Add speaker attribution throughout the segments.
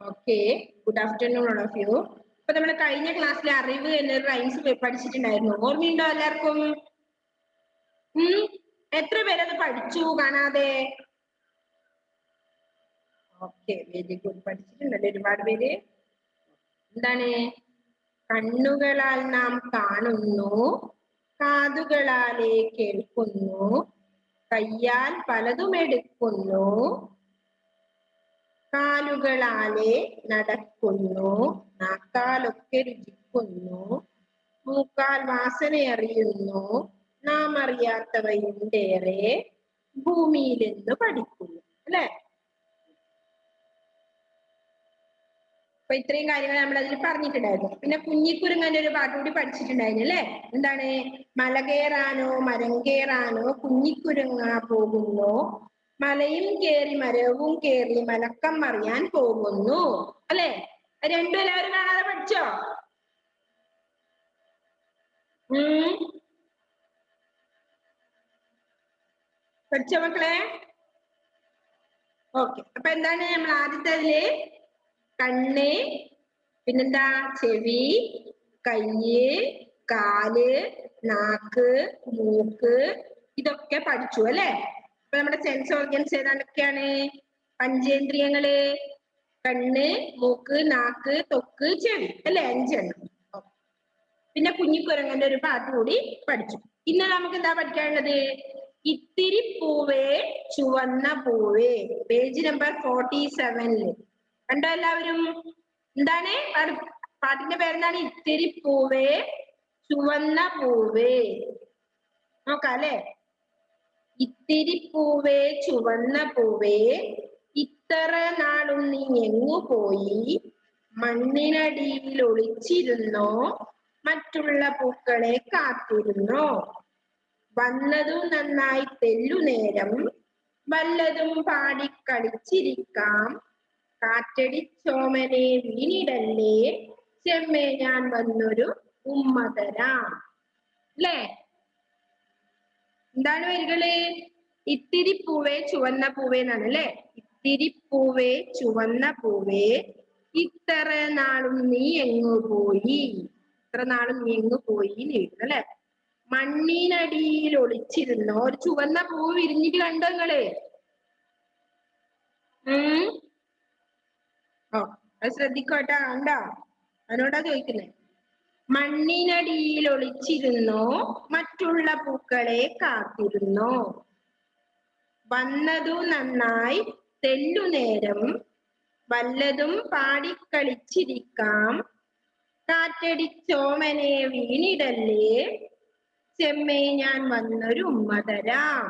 Speaker 1: Okay, good afternoon all of you. ഇപ്പൊ നമ്മൾ കഴിഞ്ഞ ക്ലാസ്സിൽ അറിവ് എന്നൊരു റൈംസ് പഠിച്ചിട്ടുണ്ടായിരുന്നു. ഓർമ്മയുണ്ടോ എല്ലാവർക്കും? എത്ര പേരത് പഠിച്ചു കാണാതെ? Okay, very good. പഠിച്ചിട്ടുണ്ടല്ലോ ഒരുപാട് പേര്. എന്താണ്? കണ്ണുകളാൽ നാം കാണുന്നു, കാതുകളാലെ കേൾക്കുന്നു, കയ്യാൽ പലതും എടുക്കുന്നു, കാലുകളാലെ നടക്കുന്നു, നാക്കാലൊക്കെ രുചിക്കുന്നു, മൂക്കാൽ വാസനയറിയുന്നു, നാം അറിയാത്തവയുണ്ടേറെ ഭൂമിയിലെന്ന് പഠിക്കുന്നു. അല്ലെ? അപ്പൊ ഇത്രയും കാര്യങ്ങൾ നമ്മൾ അതിൽ പറഞ്ഞിട്ടുണ്ടായിരുന്നു. പിന്നെ കുഞ്ഞിക്കുരുങ്ങന്റെ ഒരു പാട്ട് കൂടി പഠിച്ചിട്ടുണ്ടായിരുന്നു അല്ലെ? എന്താണ്? മല കയറാനോ മരം കയറാനോ കുഞ്ഞിക്കുരുങ്ങ പോകുന്നു, മലയും കേറി മരവും കേറി മലക്കം മറിയാൻ പോകുന്നു. അല്ലെ? രണ്ടും എല്ലാവരും കാണാതെ പഠിച്ചോ? പഠിച്ചോ മക്കളെ? ഓക്കെ, അപ്പൊ എന്താണ് നമ്മൾ ആദ്യത്തേതില്? കണ്ണ്, പിന്നെന്താ? ചെവി, കയ്യ്, കാല്, നാക്ക്, മൂക്ക്, ഇതൊക്കെ പഠിച്ചു അല്ലെ? അപ്പൊ നമ്മുടെ സെൻസ് ഓർഗൻസ് ഏതാണ്ടൊക്കെയാണ്? പഞ്ചേന്ദ്രിയങ്ങള്, കണ്ണ്, മൂക്ക്, നാക്ക്, ത്വക്ക്, ചെവി അല്ലെ? 5 എണ്ണം. പിന്നെ കുഞ്ഞിക്കുരങ്ങന്റെ ഒരു പാട്ട് കൂടി പഠിച്ചു. ഇന്ന് നമുക്ക് എന്താ പഠിക്കാനുള്ളത്? ഇത്തിരി പൂവേ ചുവന്ന പൂവേ, പേജ് നമ്പർ 47. കണ്ടോ എല്ലാവരും? എന്താണ് പാട്ടിന്റെ പേരെന്താണ്? ഇത്തിരി പൂവേ ചുവന്ന പൂവേ. നോക്കാം അല്ലെ? ഇത്തിരി പൂവേ ചുവന്ന പൂവേ, ഇത്ര നാളും നീ എങ്ങു പോയി, മണ്ണിനടിയിൽ ഒളിച്ചിരുന്നോ, മറ്റുള്ള പൂക്കളെ കാത്തിരുന്നോ, വന്നതും നന്നായി തെല്ലുനേരം, വല്ലതും പാടിക്കളിച്ചിരിക്കാം, കാറ്റടിച്ചോമനെ വീണിടല്ലേ, ചെമ്മേ ഞാൻ വന്നൊരു ഉമ്മ തരാം. അല്ലേ? എന്താണ് വരികള്? ഇത്തിരി പൂവേ ചുവന്ന പൂവേ എന്നാണ് അല്ലെ? ഇത്തിരി പൂവേ ചുവന്ന പൂവേ, ഇത്ര നാളും നീ എങ്ങു പോയി, ഇത്ര നാളും നീ എങ്ങു പോയി അല്ലെ? മണ്ണിനടിയിൽ ഒളിച്ചിരുന്നോ. ഒരു ചുവന്ന പൂവ് വിരിഞ്ഞിട്ട് കണ്ടോ നിങ്ങള്? അത് ശ്രദ്ധിക്കോട്ടാ. കണ്ടോ? അതിനോടാ ചോദിക്കുന്നേ. മണ്ണിനടിയിൽ ഒളിച്ചിരുന്നോ, മറ്റുള്ള പൂക്കളെ കാത്തിരുന്നോ, വന്നതു നന്നായി തെല്ലുനേരം, വല്ലതും പാടിക്കളിച്ചിരിക്കാം, കാറ്റടിച്ചോമനെ വീണിടല്ലേ, ചെമ്മേ ഞാൻ വന്നൊരു ഉമ്മ തരാം.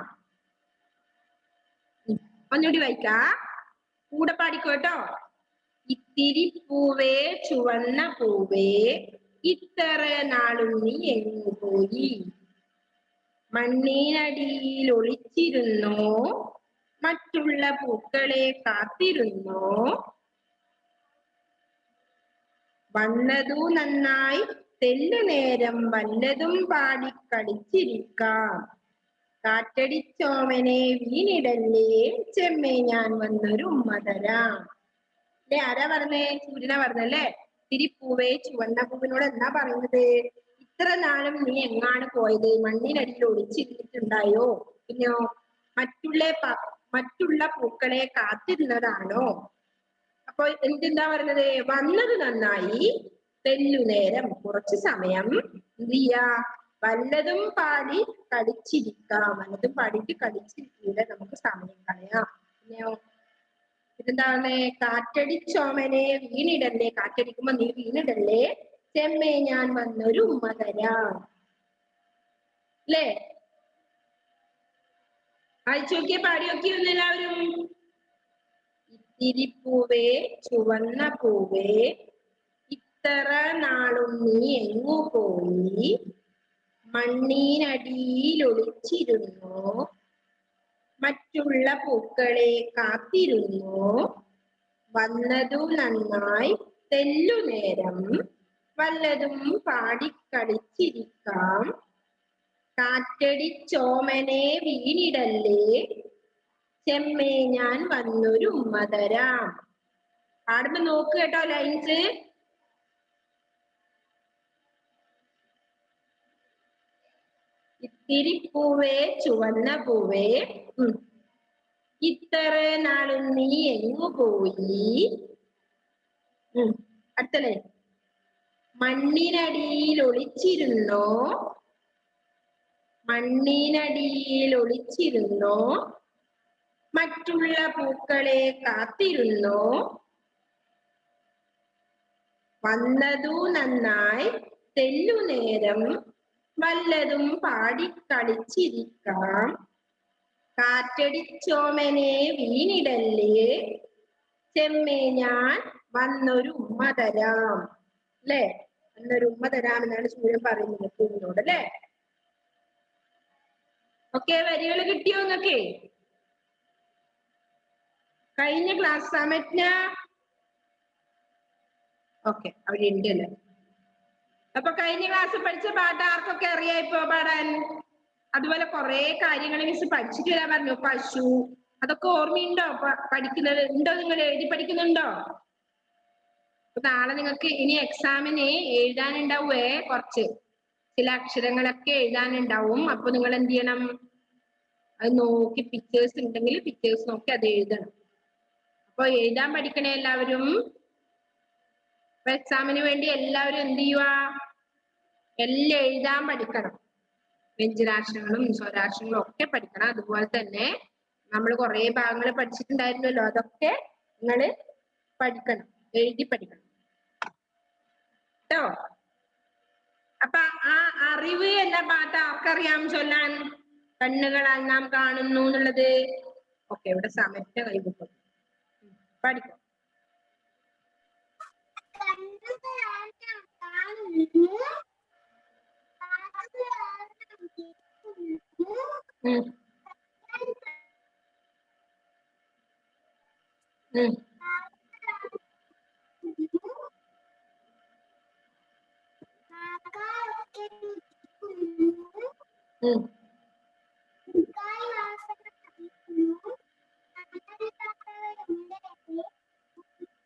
Speaker 1: ഒന്നുകൂടി വായിക്കാ, കൂടെ പാടിക്കോട്ടോ. ഇത്തിരി പൂവേ ചുവന്ന പൂവേ, ഇത്ര നാളും നീ എങ്ങു പോയി, മണ്ണിനടിയിൽ ഒളിച്ചിരുന്നോ, മറ്റുള്ള പൂക്കളെ കാത്തിരുന്നോ, വന്നതു നന്നായി തെല്ലുനേരം, വല്ലതും പാടിക്കളിച്ചിരിക്കാം, കാറ്റടിച്ചോമനെ വീണിടല്ലേ, ചെമ്മേ ഞാൻ വന്നൊരു ഉമ്മ തരാം. അല്ലെ? ആരാ പറഞ്ഞേ? സൂര്യനാ പറഞ്ഞല്ലേ? ഇത്തിരി പൂവേ ചുവന്ന പൂവിനോട് എന്താ പറയുന്നത്? ഇത്ര നാളും നീ എങ്ങാണ് പോയത്? മണ്ണിനടിയിൽ ഒളിച്ചിരുന്നിട്ടുണ്ടായോ? പിന്നെയോ മറ്റുള്ള പൂക്കളെ കാത്തിരുന്നതാണോ? അപ്പൊ എന്തെന്താ പറയുന്നത്? വന്നത് നന്നായി തെല്ലുനേരം, കുറച്ചു സമയം എന്ത് ചെയ്യാ? വല്ലതും പാടി കളിച്ചിരിക്കാം. വല്ലതും പാടിയിട്ട് കളിച്ചിരിക്കൂടെ നമുക്ക് സമയം കളയാം. പിന്നെയോ ഇതെന്താണ്? കാറ്റടിച്ചോമനെ വീണിടല്ലേ, കാറ്റടിക്കുമ്പോ നീ വീണിടല്ലേ, ചെമ്മേ ഞാൻ വന്നൊരു ഉമ്മ തരാം. അല്ലേ? വായിച്ചോക്കിയേ, പാടിയോക്കിയോ എല്ലാവരും? ഇത്തിരി പൂവേ ചുവന്ന പൂവേ, ഇത്ര നാളും നീ എങ്ങു പോയി, മണ്ണിനടിയിൽ ഒളിച്ചിരുന്നോ, മറ്റുള്ള പൂക്കളെ കാത്തിരുന്നോ, വന്നതു നന്നായി തെല്ലുനേരം, വല്ലതും പാടിക്കളിച്ചിരിക്കാം, കാറ്റടിച്ചോമനെ വീണിടല്ലേ, ചെമ്മേ ഞാൻ വന്നൊരു ഉമ്മ തരാം. പാടുമ്പോ നോക്ക് കേട്ടോ ലൈൻസ്. ഇത്തിരി പൂവേ ചുവന്ന പൂവേ ഇത്ര നാളും നീ എങ്ങു പോയി. അടുത്തല്ലേ, മണ്ണിനടിയിൽ ഒളിച്ചിരുന്നോ, മണ്ണിനടിയിൽ ഒളിച്ചിരുന്നോ, മറ്റുള്ള പൂക്കളെ കാത്തിരുന്നോ, വന്നതു നന്നായി തെല്ലുനേരം വല്ലതും പാടിക്കളിച്ചിരിക്കാം, കാറ്റടിച്ചോമനെ വീണിടല്ലേ, ചെമ്മേ ഞാൻ വന്നൊരു ഉമ്മ തരാം. അല്ലേ, വന്നൊരു ഉമ്മ തരാം എന്നാണ് സൂര്യൻ പറയുന്നത് പൂവിനോട് അല്ലേ. ഓക്കെ, വരികൾ കിട്ടിയോ നിങ്ങക്ക്? കഴിഞ്ഞ ക്ലാസ് സമജ്ഞ ഓക്കെ അവിടെ ഉണ്ട് അല്ലേ. അപ്പൊ കഴിഞ്ഞ ക്ലാസ് പഠിച്ച പാട്ട് ആർക്കൊക്കെ അറിയാം ഇപ്പൊ പാടാൻ? അതുപോലെ കുറെ കാര്യങ്ങൾ മിസ് പഠിച്ചിട്ട് വരാൻ പറഞ്ഞു. പശു, അതൊക്കെ ഓർമ്മയുണ്ടോ? പഠിക്കുന്നത് ഉണ്ടോ? നിങ്ങൾ എഴുതി പഠിക്കുന്നുണ്ടോ? അപ്പൊ നാളെ നിങ്ങൾക്ക് ഇനി എക്സാമിന് എഴുതാനുണ്ടാവേ കുറച്ച് ചില അക്ഷരങ്ങളൊക്കെ എഴുതാനുണ്ടാവും. അപ്പൊ നിങ്ങൾ എന്ത് ചെയ്യണം? അത് നോക്കി പിക്ചേഴ്സ് ഉണ്ടെങ്കിൽ പിക്ചേഴ്സ് നോക്കി അത് എഴുതണം. അപ്പൊ എഴുതാൻ പഠിക്കണേ എല്ലാവരും. അപ്പൊ എക്സാമിന് വേണ്ടി എല്ലാവരും എന്ത് ചെയ്യുക? എല്ലാം എഴുതാൻ പഠിക്കണം. വ്യഞ്ജനാക്ഷരങ്ങളും സ്വരാക്ഷരങ്ങളും ഒക്കെ പഠിക്കണം. അതുപോലെ തന്നെ നമ്മൾ കുറെ ഭാഗങ്ങൾ പഠിച്ചിട്ടുണ്ടായിരുന്നല്ലോ, അതൊക്കെ നിങ്ങൾ പഠിക്കണം, എഴുതി പഠിക്കണം കേട്ടോ. അപ്പൊ ആ അറിവ് എന്ന പാട്ട് ആർക്കറിയാം ചൊല്ലാൻ? കണ്ണുകളാൽ നാം കാണുന്നു എന്നുള്ളത്. ഓക്കെ, ഇവിടെ സമയത്തെ കൈവിട്ടു പഠിക്കും.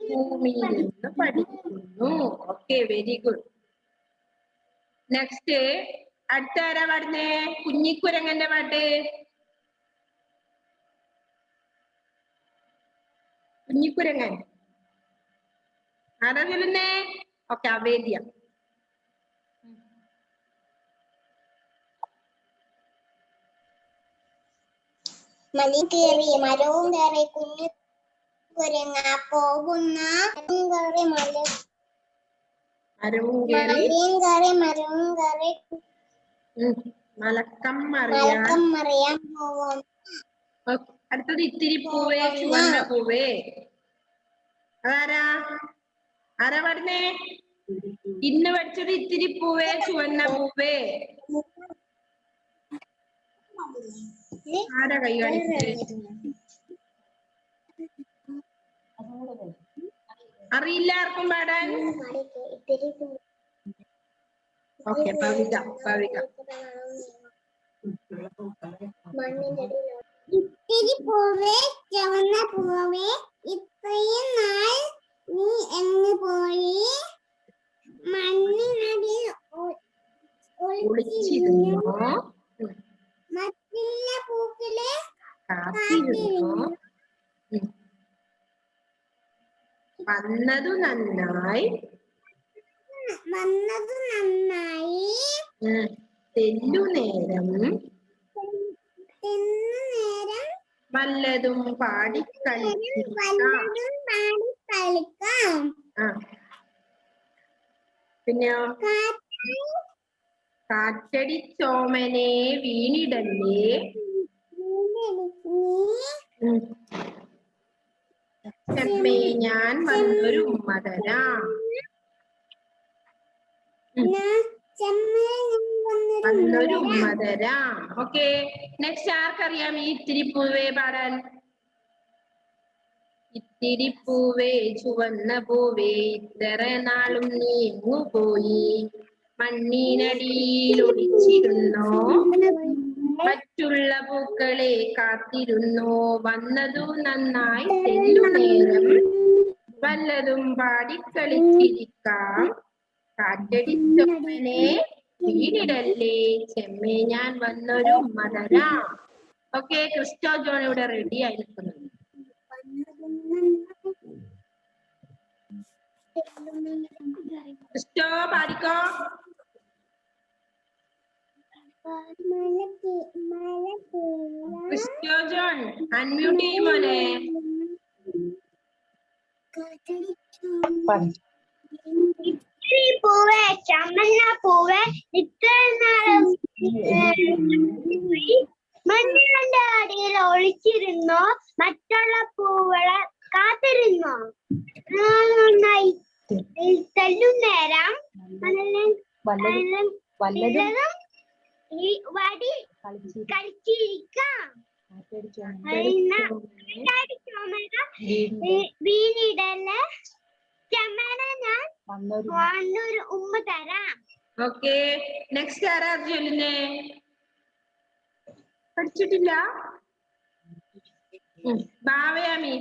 Speaker 1: ഭൂമിയിൽ നിന്ന് പഠിക്കുന്നു. Okay, very good. നെക്സ്റ്റ് അടുത്ത ആരാ പാടുന്നേ? കുഞ്ഞിക്കുരങ്ങന്റെ പാട്ട്. കുഞ്ഞിക്കുരങ്ങൻ ആരാ ചൊല്ലുന്നേ? ഓക്കെ, അവേദ്യ.
Speaker 2: മലയും കയറി മരവും കയറി കുഞ്ഞു കുരങ്ങ പോകുന്ന
Speaker 1: മരവും കയറി
Speaker 2: മരവും കയറി
Speaker 1: മലക്കം
Speaker 2: മറിയാൻ പോകും.
Speaker 1: അടുത്തത് ഇത്തിരി പൂവേ ചുവന്ന പൂവേ. അതാരാ? ആരാ പാടുന്നേ? ഇന്ന് പഠിച്ചത് ഇത്തിരി പൂവേ ചുവന്ന പൂവേ. ആരാ കൈ കാണിച്ചത്? അറിയില്ല ആർക്കും പാടാൻ? ഓക്കെ, ഭവിക ഭവിക.
Speaker 2: ഇത്തിരി പൂവേ ചുവന്ന പൂവേ ഇത്രയും നാൾ നീ എങ്ങു പോയി, മണ്ണിനടിയിൽ
Speaker 1: ഒളിച്ചിരുന്നോ,
Speaker 2: മറ്റുള്ള പൂക്കളെ
Speaker 1: കാത്തിരുന്നോ, വന്നതു നന്നായി തെല്ലുനേരം വല്ലതും പാടിക്കളിക്കാം. പിന്നെയോ? കാറ്റടിച്ചോമനെ വീണിടല്ലേ, ചെമ്മേ ഞാൻ വന്നൊരു ഉമ്മ തരാം. വന്നൊരു ഉമ്മ തരാം. ഓക്കെ, നെക്സ്റ്റ് ആർക്കറിയാം ഈ ഇത്തിരി പൂവേ പാടാൻ? ഇത്തിരി പൂവേ ചുവന്ന പൂവേ ഇത്ര നാളും നീ എങ്ങു പോയി, മണ്ണിനടിയിൽ ഒളിച്ചിരുന്നോ, മറ്റുള്ള പൂക്കളെ കാത്തിരുന്നോ, വന്നതു നന്നായി തെല്ലുനേരം വല്ലതും പാടിക്കളിച്ചിരിക്കാം. കാറ്റടിച്ചോമനെ വീണിടല്ലേ, ചെമ്മേ ഞാൻ വന്നൊരു ഉമ്മ തരാം. ഓക്കെ, ക്രിസ്റ്റോ ജോൺ ഇവിടെ റെഡി ആയിരിക്കുന്നു. ക്രിസ്റ്റോ പാടിക്കോ. ക്രിസ്റ്റോ ജോൺ അൺമ്യൂട്ട് ചെയ്യുമോനെ.
Speaker 2: പൂവേ ചമ്മന്ന പൂവേ ഇത്ര നാളും മണ്ണിന്റെ അടിയിൽ ഒളിച്ചിരുന്നോ, മറ്റുള്ള പൂവളെ കാത്തിരുന്നോ. നന്നായി തല്ലും നേരം ഈ വടി കളിച്ചിരിക്കാം. വീണിടല്ലേ, ചെമ്മനെ ഞാൻ വന്നൊരു ഉമ്മ തരാം.
Speaker 1: ഓക്കെ, നെക്സ്റ്റ് ആരാ ചൊല്ലുന്നേ? പഠിച്ചിട്ടില്ല? ബാവയാമി.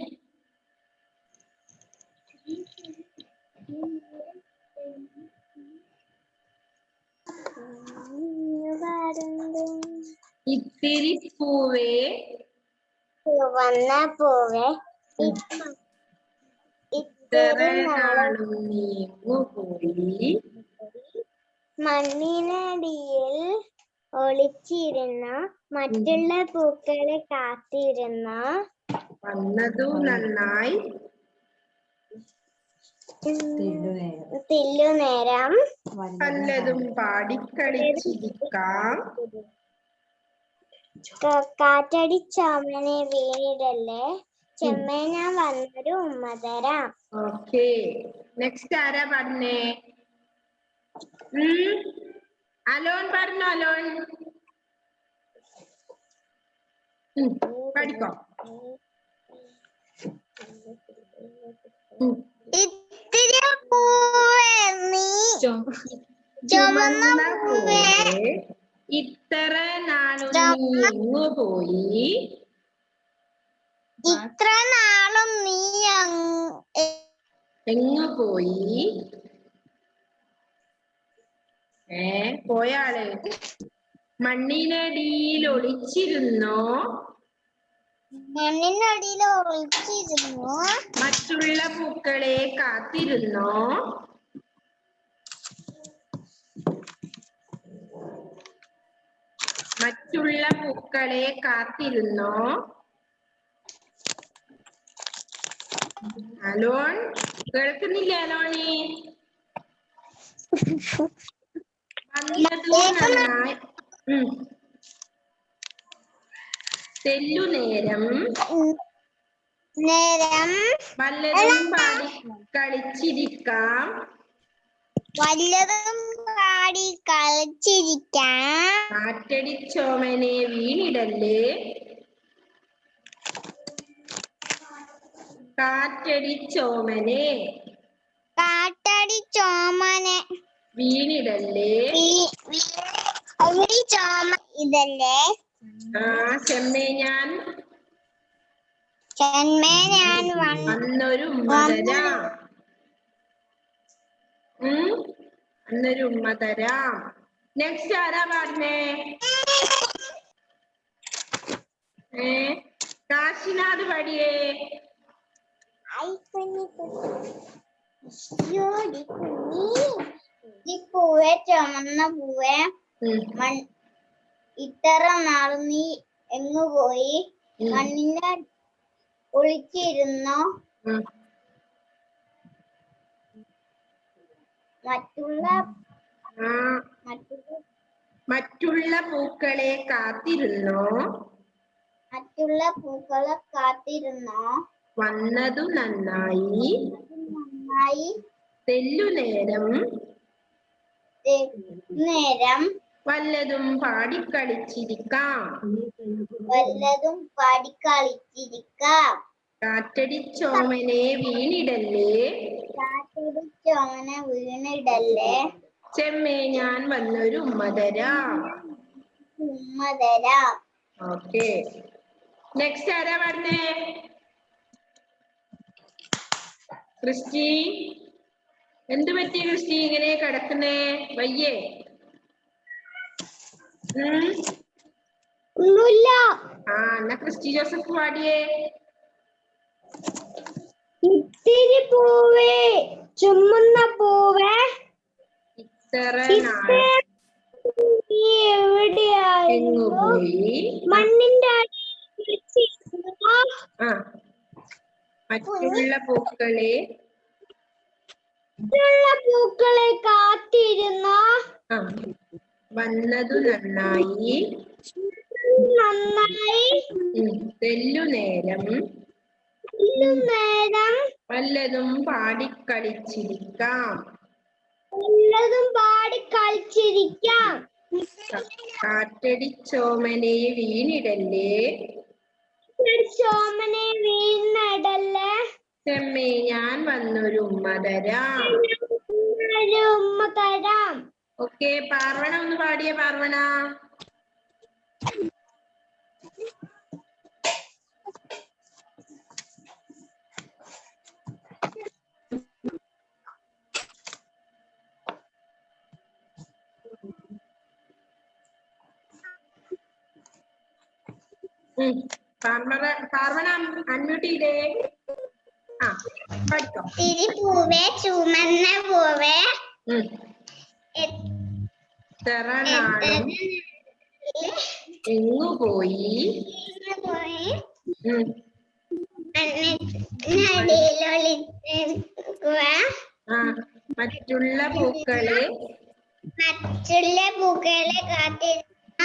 Speaker 1: ഇത്തിരി പൂവേ
Speaker 2: വന്ന പൂവേ
Speaker 1: ഇത്ര നാളും നീങ്ങുപോയി,
Speaker 2: മണ്ണിനടിയിൽ ഒളിച്ചിരുന്ന മറ്റുള്ള പൂക്കളെ കാത്തിരുന്ന
Speaker 1: വന്നതു നന്നായി
Speaker 2: തില്ലുനേരം
Speaker 1: വല്ലതും പാടിക്കളിച്ചിരിക്കാം.
Speaker 2: കാറ്റടിച്ചോമനെ വീണിടല്ലേ, ചെമ്മേ ഞാൻ വന്നൊരു ഉമ്മ തരാം.
Speaker 1: ഓക്കെ, നെക്സ്റ്റ് ആരാ പറഞ്ഞേ? അലോൺ പറഞ്ഞോ. അലോൺ പഠിക്കോ.
Speaker 2: ഇത്തിരി പൂവേ നീ
Speaker 1: ചുമന്ന പൂവേ ഇത്ര നാളും നീ എങ്ങു പോയി,
Speaker 2: ഇത്ര നാളും നീ
Speaker 1: എങ്ങു പോയി. പോയാള് മണ്ണിനടിയിൽ ഒളിച്ചിരുന്നോ,
Speaker 2: മണ്ണിനടിയിൽ ഒളിച്ചിരുന്നോ,
Speaker 1: മറ്റുള്ള പൂക്കളെ കാത്തിരുന്നോ, മറ്റുള്ള പൂക്കളെ കാത്തിരുന്നോ. അലോൺ കേൾക്കുന്നില്ല? അലോണി വന്നതു നന്നായി തെല്ലുനേരം വല്ലതും പാടി കളിച്ചിരിക്കാം. കാറ്റടിച്ചോമനെ വീണിടല്ലേ, കാറ്റടിച്ചോമനെ വീണിടല്ലേ,
Speaker 2: ഇതല്ലേ
Speaker 1: ചെമ്മേ ഞാൻ വന്നൊരു ഉമ്മ തരാം. അന്നൊരു ഉമ്മ തരാം. നെക്സ്റ്റ് ആരാ പറഞ്ഞേ? കാശിനാഥ് പടിയേ.
Speaker 2: ഈ പൂവേ ചുമന്ന പൂവേ ഇത്ര നാളും നീ എങ്ങു പോയി, മണ്ണിന്റെ ഒളിച്ചിരുന്നോ,
Speaker 1: മറ്റുള്ള പൂക്കളെ കാത്തിരുന്നോ, വന്നതു നന്നായി തെല്ലുനേരം വല്ലതും പാടിക്കളിച്ചിരിക്കാം. കാറ്റടിച്ചോമനെ വീണിടല്ലേ, ചെമ്മേ ഞാൻ വന്നൊരു ഉമ്മ തരാം. ഓക്കെ, നെക്സ്റ്റ് ആരാ പറഞ്ഞേ? ക്രിസ്റ്റി എന്ത് പറ്റി ക്രിസ്റ്റി ഇങ്ങനെ കിടക്കുന്നേ? വയ്യേ?
Speaker 2: ഒന്നുമില്ല.
Speaker 1: എന്നാ ക്രിസ്റ്റി ജോസഫ് പാടിയേ.
Speaker 2: ഇത്തിരി പൂവേ ചുമന്ന പൂവേ
Speaker 1: ഇത്ര
Speaker 2: എവിടെയായിരുന്നു? മണ്ണിന്റെ
Speaker 1: മറ്റുള്ള പൂക്കളെ
Speaker 2: കാത്തിരുന്നു.
Speaker 1: വന്നതു നന്നായി തെല്ലുനേരം വല്ലതും പാടിക്കളിച്ചിരിക്കാം. കാറ്റടിച്ചോമനെ വീണിടല്ലേ ചെമ്മേ ഞാൻ വന്നൊരു ഉമ്മ തരാം. ഓക്കെ, പാർവണ ഒന്ന് പാടിയേ. പാർവണ പാർവണ അൺമ്യൂട്ട് ചെയ്തേ. പഠിക്കോ.
Speaker 2: ഇത്തിരി പൂവേ ചുമന്ന പൂവേ
Speaker 1: എത്ര നാളും എങ്ങു പോയി മറ്റുള്ള പൂക്കളെ കാത്തിരുന്ന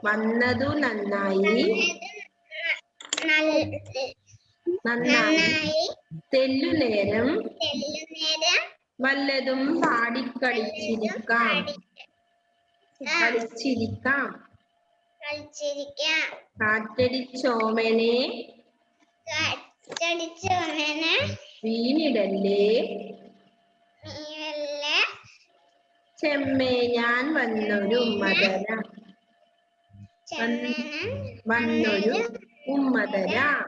Speaker 1: വന്നതു നന്നായി തെല്ലുനേരം വല്ലതും പാടിക്കളിച്ചിരിക്കാം. കാറ്റടിച്ചോമനെ വീണിടല്ലേ ചെമ്മേ ഞാൻ വന്നൊരു ഉമ്മതരാം.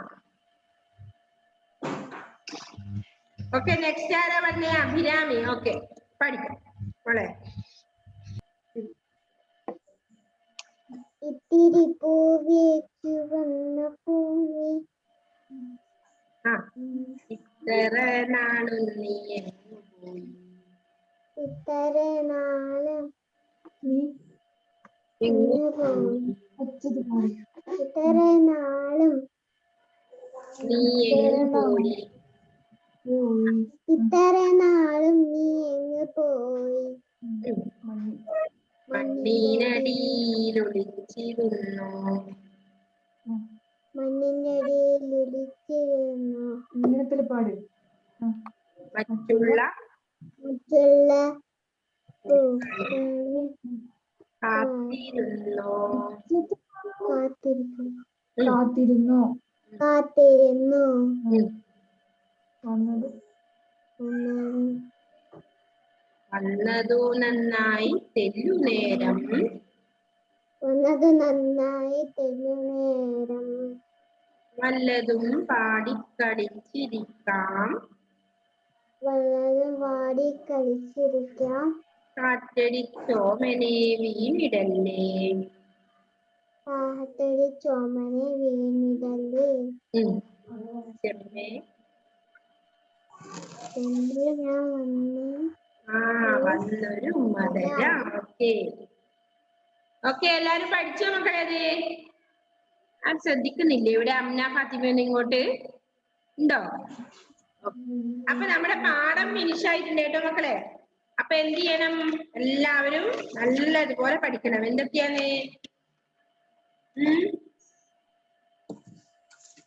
Speaker 1: ഓക്കെ, നെക്സ്റ്റ് ആരാ പറഞ്ഞേ? അഭിരാമി. ഓക്കെ, പഠിക്കാം മോളെ.
Speaker 2: ഇത്തിരി പൂവേ ചുവന്ന പൂവേ
Speaker 1: ഇത്ര നാളും നീ എങ്ങു പോയി.
Speaker 2: ഇത്ര നാളും നീ എങ്ങു പോയി.
Speaker 1: മണ്ണിനടിയിൽ ഒളിച്ചിരുന്നു. മറ്റുള്ള കാത്തിരുന്നു. വന്നതു നന്നായി തെല്ലുനേരം വല്ലതും പാടിക്കളിച്ചിരിക്കാം. കാറ്റടിച്ചോമനെ വീണിടല്ലേ ചെമ്മേ വന്നൊരു ഉമ്മതര. ഓക്കെ ഓക്കെ, എല്ലാരും പഠിച്ചോ മക്കളെ? അത് ശ്രദ്ധിക്കുന്നില്ലേ ഇവിടെ? അമ്ന ഫാത്തിമ ഇങ്ങോട്ട് ഉണ്ടോ? അപ്പൊ നമ്മുടെ പാഠം ഫിനിഷ് ആയിട്ടുണ്ട് കേട്ടോ മക്കളെ. അപ്പൊ എന്ത് ചെയ്യണം? എല്ലാവരും നല്ലതുപോലെ പഠിക്കണം. എന്തൊക്കെയാണ്?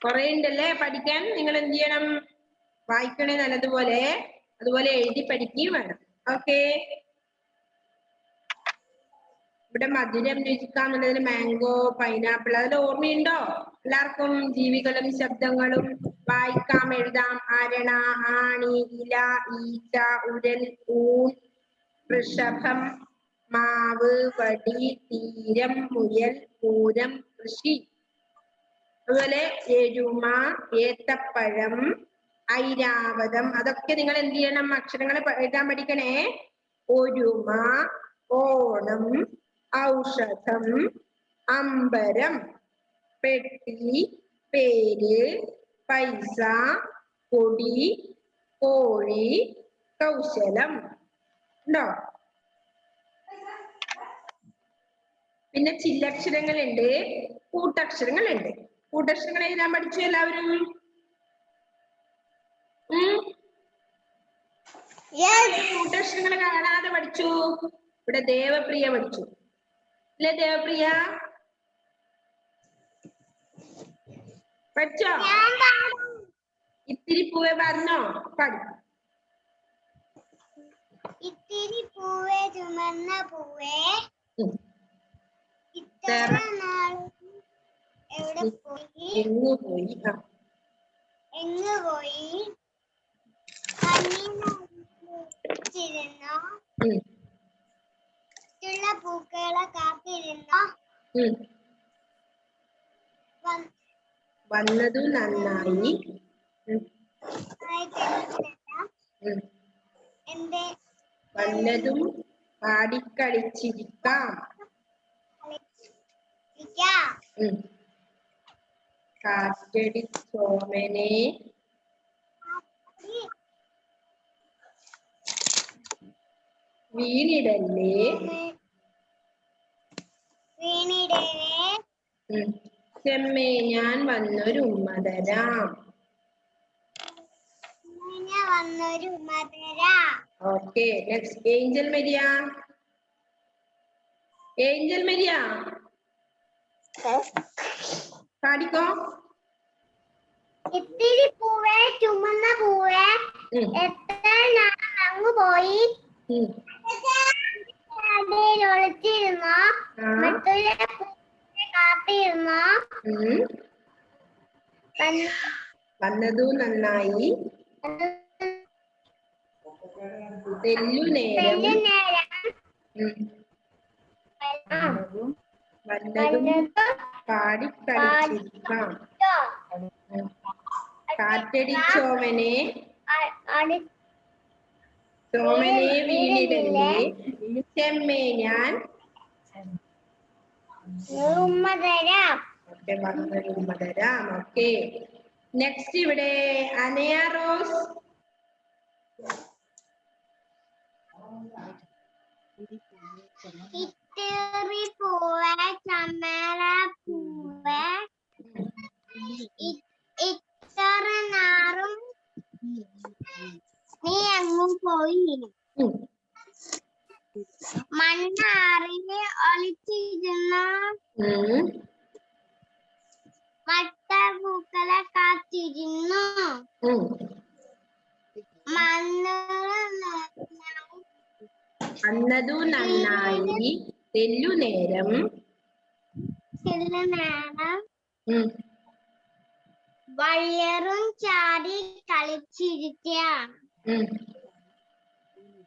Speaker 1: കൊറേ ഉണ്ടല്ലേ പഠിക്കാൻ. നിങ്ങൾ എന്ത് ചെയ്യണം? വായിക്കണേ നല്ലതുപോലെ, അതുപോലെ എഴുതി പഠിക്കുകയും വേണം. ഓക്കെ, ഇവിടെ മധുരം രുചിക്കാന്നുള്ളതിന് മാംഗോ, പൈനാപ്പിൾ, അതിൽ ഓർമ്മയുണ്ടോ എല്ലാവർക്കും? ജീവികളും ശബ്ദങ്ങളും വായിക്കാം, എഴുതാം. അരണ, ആണി, ഇല, ഈച്ച, ഉരൽ, ഊൺ, വൃഷഭം, മാവ്, വടി, തീരം, മുയൽ, പൂരം, കൃഷി. അതുപോലെ എരുമ, ഏത്തപ്പഴം, ഐരാവതം. അതൊക്കെ നിങ്ങൾ എന്ത് ചെയ്യണം? അക്ഷരങ്ങൾ എഴുതാൻ പഠിക്കണേ. ഒരുമ, ഓണം, ഔഷധം, അമ്പരം, പെട്ടി, പേര്, പൈസ, കൊടി, കോഴി, കൗശലം. ഉണ്ടോ? പിന്നെ ചില്ലക്ഷരങ്ങളുണ്ട്, കൂട്ടക്ഷരങ്ങളുണ്ട്. കൂട്ടക്ഷരങ്ങൾ എഴുതാൻ പഠിച്ചു എല്ലാവരും? കൂട്ടക്ഷരങ്ങൾ കാണാതെ പഠിച്ചു. ഇവിടെ ദേവപ്രിയ പഠിച്ചു അല്ലേ? ദേവപ്രിയ പഠിച്ചോ? ഇത്തിരി പൂവേ പറഞ്ഞോ? പഠി.
Speaker 2: ഇത്തിരി പൂവേ ചുമന്ന പൂവേ എവിടെ പോയി?
Speaker 1: എങ്ങു പോയി?
Speaker 2: എങ്ങു പോയി? ിരുന്നോ? മറ്റുള്ള പൂക്കളെ കാത്തിരുന്നോ?
Speaker 1: വന്നതു നന്നായി.
Speaker 2: എന്റെ
Speaker 1: വല്ലതും പാടിക്കളിച്ചിരിക്കാം. കാറ്റടിച്ചോമനെ വീണിടല്ലേ. ചെമ്മേ ഞാൻ വന്നൊരു ഉമ്മ തരാം. Okay, next Angel Maria. ഏഞ്ചൽ മരിയ പാടിക്കോ.
Speaker 2: ഇത്തിരി പൂവേ ചുമന്ന പൂവേ എത്ര ഞാൻ അങ്ങ് പോയി. ഒളിച്ചിരുന്നോ? മറ്റുള്ള പൂക്കളെ കാത്തിരുന്നോ?
Speaker 1: വന്നതു നന്നായി. തെല്ലുനേരം വല്ലതും പാടിക്കളിച്ചിരിക്കാം. കാറ്റടിച്ചോമനെ ചോമനെ വീണിടല്ലേ. ചെമ്മേ ഞാൻ
Speaker 2: ഉമ്മ തരാം.
Speaker 1: വന്നൊരു ഉമ്മ തരാം. ഓക്കെ, നെക്സ്റ്റ് ഇവിടെ അനയ റോസ്.
Speaker 2: ഇത്തിരി പൂവേ ചമ്മല പൂവേ ഇത്ര നാറും നീ എങ്ങും പോയി. മണ്ണാറിന് ഒളിച്ചിരുന്നോ? മറ്റ പൂക്കളെ കാത്തിരുന്നു.
Speaker 1: വന്നതു നന്നായി. തെല്ലുനേരം
Speaker 2: വയറും ചാടി കളിച്ചിരിക്കാം.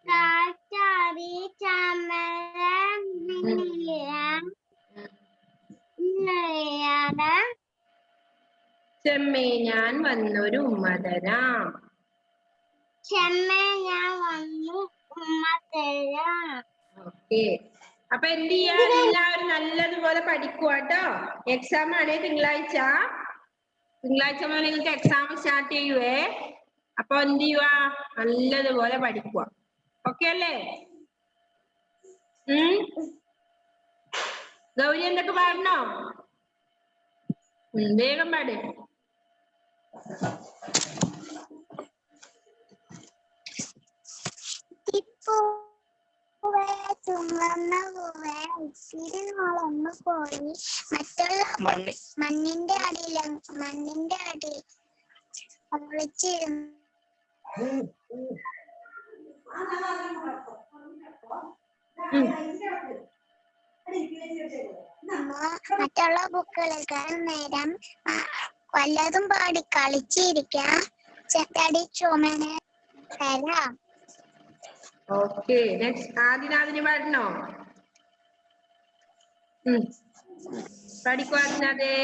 Speaker 2: കാറ്റാടി ചാമര
Speaker 1: ചെമ്മേ ഞാൻ വന്നൊരു ഉമ്മ തരാം.
Speaker 2: ചെമ്മേ ഞാൻ വന്നു ഉമ്മ തരാം.
Speaker 1: ഓക്കെ, അപ്പൊ എന്ത് ചെയ്യാ? എല്ലാവരും നല്ലതുപോലെ പഠിക്കുവാട്ടോ. എക്സാം ആണ് തിങ്കളാഴ്ച. തിങ്കളാഴ്ച മുതൽ നിങ്ങൾക്ക് എക്സാം സ്റ്റാർട്ട് ചെയ്യുവേ. അപ്പൊ എന്ത് ചെയ്യുക? നല്ലതുപോലെ പഠിക്കുക. ഓക്കെ അല്ലേ? ഗൗരി എന്തൊക്കെ പാടണോ? വേഗം പാട്.
Speaker 2: ചുമന്ന പൂവേ ഇത്തിരി നാളൊന്ന് പോയി. മറ്റുള്ള മണ്ണിന്റെ അടിയിൽ ഒളിച്ചിരുന്നു. മറ്റുള്ള പൂക്കളേക്കാൾ നേരം വല്ലതും പാടി കളിച്ചിരിക്കാം. ചെത്തടി ചുമനെ തരാം.
Speaker 1: ഓക്കെ, നെക്സ്റ്റ് ആദിനാഥിന് പാടണോ? പഠിക്കോ ആദിനാഥേ?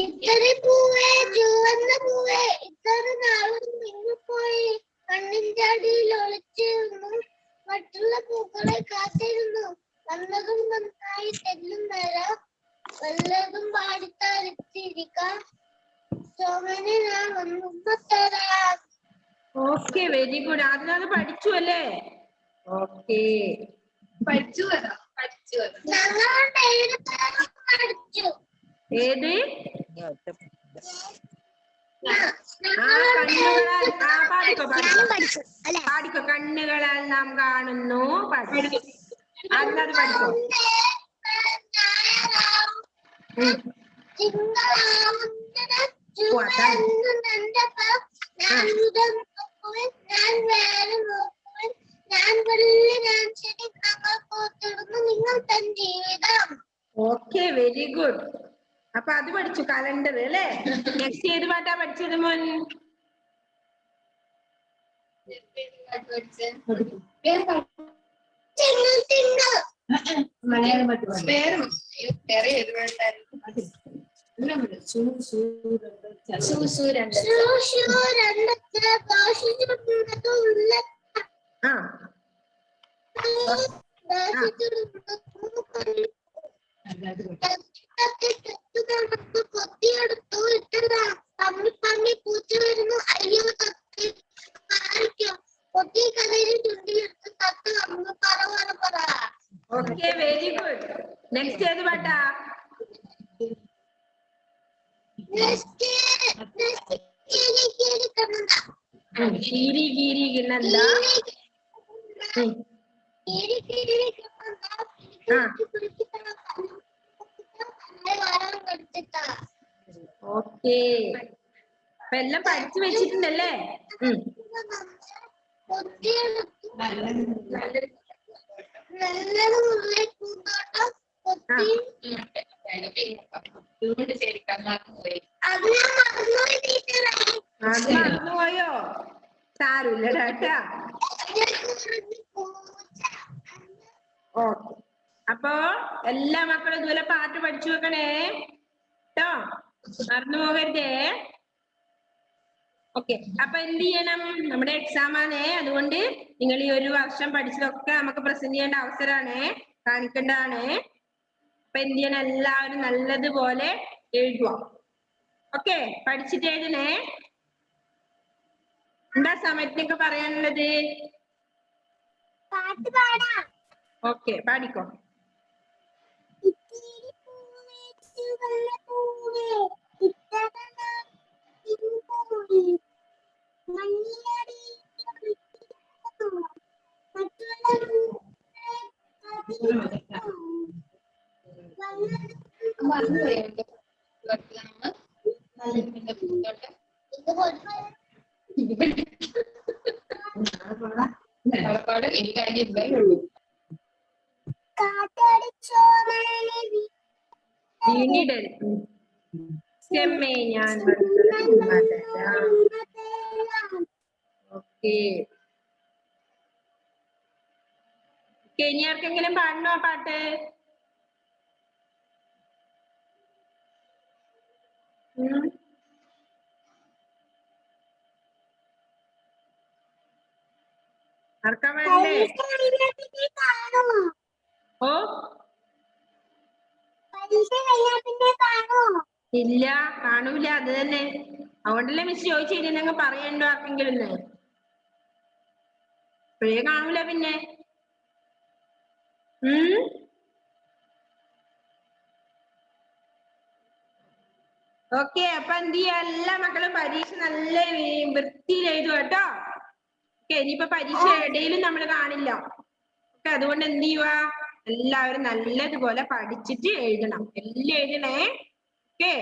Speaker 2: ഇത്ര പൂവേ ചുവന്ന പൂവേ ഇത്ര നാളും മിന്നിപ്പോയി കണ്ണിന്റെ അടിയിൽ ഒളിച്ചിരുന്നു മറ്റുള്ള പൂക്കളെ കാത്തിരുന്നു വന്നതും നന്നായി തെല്ലും നേരം വല്ലതും പാടിത്തരച്ചിരിക്കാം സോമനെ ഞാൻ വന്നുമ്പോ തരാം.
Speaker 1: Okay very good. അതിനത് പഠിച്ചു അല്ലേ? ഓക്കെ
Speaker 3: പഠിച്ചു
Speaker 2: ഞങ്ങളുടെ എഴുതാനും പഠിച്ചു.
Speaker 1: ഏത്? കണ്ണുകളാൽ പാടിക്കോ പാടിക്കോ. കണ്ണുകളാൽ നാം കാണുന്നു പാടിക്കോ. അതിനത് പഠിക്കോ. Okay very good. അപ്പൊ അത് പഠിച്ചു കലണ്ടർ അല്ലേ? നെക്സ്റ്റ് ഏത് പാട്ടാ പഠിച്ചത് മോൻ?
Speaker 3: മലയാളം പാട്ട് വേറെ ഏത്
Speaker 2: കൊത്തിയെടുത്തു ഇട്ടതാ പമ്മി പമ്മി പൂച്ച വരുന്നു അയ്യോ കൊത്തി കഥയിൽ ചുണ്ടിലെടുത്ത് തത്ത് അമ്മ പറ.
Speaker 1: Okay very good. നെക്സ്റ്റ് ഏത് പാട്ടാ? കീരി കീരി കിണ്ണന്ത. ഓക്കെ അപ്പൊ എല്ലാം പഠിച്ചു വെച്ചിട്ടുണ്ടല്ലേ? അത് മറന്നുപോയോ? സാരമില്ല കേട്ടാ. ഓക്കെ അപ്പൊ എല്ലാ മക്കളും ഇതുപോലെ പാട്ട് പഠിച്ചു വെക്കണേ കേട്ടോ, മറന്നു പോകരുതേ. ഓക്കെ അപ്പൊ എന്ത് ചെയ്യണം? നമ്മുടെ എക്സാം ആണേ, അതുകൊണ്ട് നിങ്ങൾ ഈ ഒരു വർഷം പഠിച്ചതൊക്കെ നമുക്ക് പ്രസന്റ് ചെയ്യേണ്ട അവസരമാണ്, കാണിക്കേണ്ടതാണ്. അപ്പൊ എന്ത് ചെയ്യണം? എല്ലാവരും നല്ലതുപോലെ എഴുതുക. ഓക്കെ പഠിച്ചിട്ട് എഴുതണേ. എന്താ സമയത്തിനൊക്കെ പറയാനുള്ളത്? ഓക്കെ പാടിക്കോ. ഞാൻ ഓക്കെ ഇനി ആർക്കെങ്കിലും പാടണോ പാട്ട്? ആർക്കാ വേണ്ടേ? ഓ ഇല്ല കാണൂല, അത് തന്നെ. അതുകൊണ്ടല്ലേ മിസ് ചോദിച്ചു ഞങ്ങൾ പറയണ്ടോ ആർക്കെങ്കിലും? ഇപ്പോഴേ കാണൂല പിന്നെ. ഓക്കെ അപ്പൊ എന്ത് ചെയ്യാ? എല്ലാ മക്കളും പരീക്ഷ നല്ല വൃത്തിയിൽ എഴുതുക കേട്ടോ. ഓക്കെ ഇനിയിപ്പോ പരീക്ഷ ഇടയിലും നമ്മൾ കാണില്ല. ഓക്കെ അതുകൊണ്ട് എന്ത് ചെയ്യുക? എല്ലാവരും നല്ലതുപോലെ പഠിച്ചിട്ട് എഴുതണം. എല്ലാം എഴുതണേ. ഓക്കെ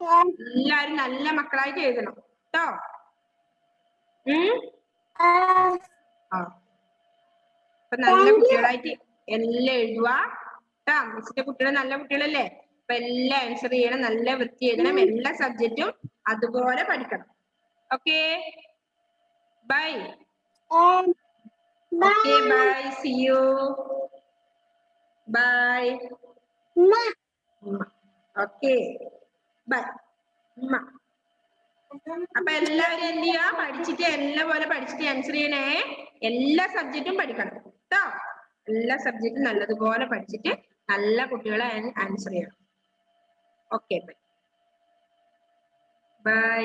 Speaker 1: എല്ലാരും നല്ല മക്കളായിട്ട് എഴുതണം കേട്ടോ. അപ്പൊ നല്ല കുട്ടികളായിട്ട് എല്ലാം എഴുതുക കേട്ടോ. മിസ്സിന്റെ കുട്ടികൾ നല്ല കുട്ടികളല്ലേ? അപ്പൊ എല്ലാം ആൻസർ ചെയ്യണം, നല്ല വൃത്തി എഴുതണം, എല്ലാ സബ്ജക്റ്റും അതുപോലെ പഠിക്കണം. Okay bye. Okay bye, see you. Bye.
Speaker 2: ഉമ്മ.
Speaker 1: Okay bye. അപ്പൊ എല്ലാവരും എന്ത് ചെയ്യാ? പഠിച്ചിട്ട് എല്ലാ പോലെ പഠിച്ചിട്ട് ആൻസർ ചെയ്യണേ. എല്ലാ സബ്ജക്റ്റും പഠിക്കണം കേട്ടോ. എല്ലാ സബ്ജക്റ്റും നല്ലതുപോലെ പഠിച്ചിട്ട് നല്ല കുട്ടികളെ ആൻസർ ചെയ്യണം. Okay bye.